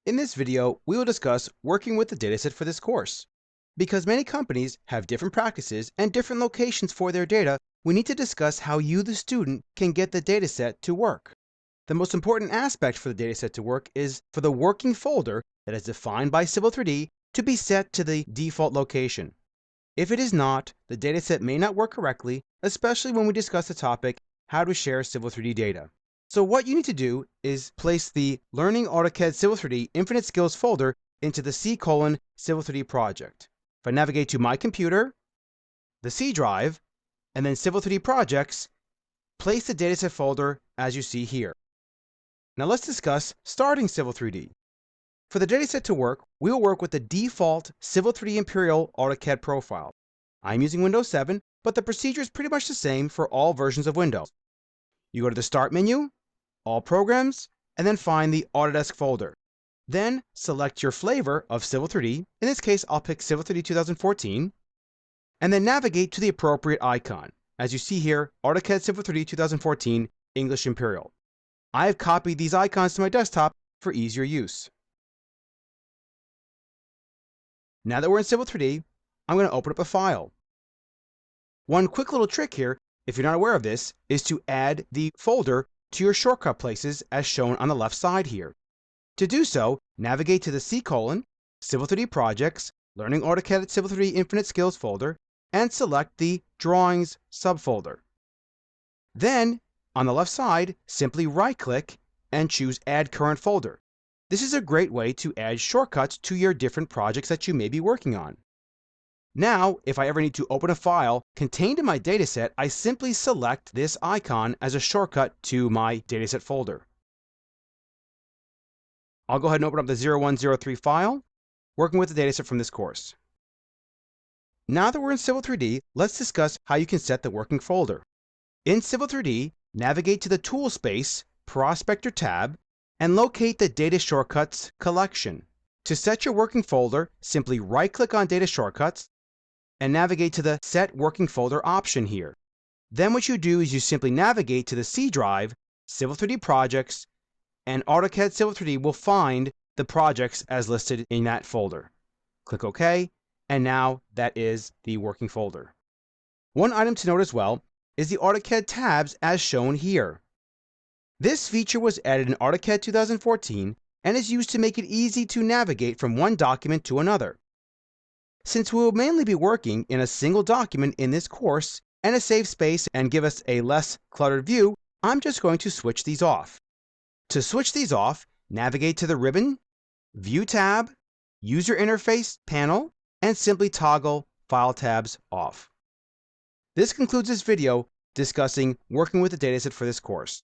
In this video, we will discuss working with the dataset for this course. Because many companies have different practices and different locations for their data, we need to discuss how you, the student, can get the dataset to work. The most important aspect for the dataset to work is for the working folder that is defined by Civil 3D to be set to the default location. If it is not, the dataset may not work correctly, especially when we discuss the topic, how to share Civil 3D data. So what you need to do is place the Learning AutoCAD Civil 3D Infinite Skills folder into the C:\Civil 3D project. If I navigate to My Computer, the C drive, and then Civil 3D Projects, place the dataset folder as you see here. Now let's discuss starting Civil 3D. For the dataset to work, we will work with the default Civil 3D Imperial AutoCAD profile. I'm using Windows 7, but the procedure is pretty much the same for all versions of Windows. You go to the Start menu, All Programs, and then find the Autodesk folder. Then select your flavor of Civil 3D. In this case, I'll pick Civil 3D 2014, and then navigate to the appropriate icon. As you see here, AutoCAD Civil 3D 2014 English Imperial. I have copied these icons to my desktop for easier use. Now that we're in Civil 3D, I'm going to open up a file. One quick little trick here, if you're not aware of this, is to add the folder to your shortcut places as shown on the left side here. To do so, navigate to the C:\Civil 3D Projects, Learning AutoCAD Civil 3D Infinite Skills folder, and select the Drawings subfolder. Then, on the left side, simply right-click and choose Add Current Folder. This is a great way to add shortcuts to your different projects that you may be working on. Now, if I ever need to open a file contained in my dataset, I simply select this icon as a shortcut to my dataset folder. I'll go ahead and open up the 0103 file, working with the dataset from this course. Now that we're in Civil 3D, let's discuss how you can set the working folder. In Civil 3D, navigate to the Tool Space Prospector tab and locate the Data Shortcuts collection. To set your working folder, simply right-click on Data Shortcuts and navigate to the Set Working Folder option here. Then what you do is you simply navigate to the C drive, Civil 3D Projects, and AutoCAD Civil 3D will find the projects as listed in that folder. Click OK, and now that is the working folder. One item to note as well is the AutoCAD tabs as shown here. This feature was added in AutoCAD 2014 and is used to make it easy to navigate from one document to another. Since we will mainly be working in a single document in this course and to save space and give us a less cluttered view, I'm just going to switch these off. To switch these off, navigate to the ribbon, View tab, User Interface panel, and simply toggle File tabs off. This concludes this video discussing working with the dataset for this course.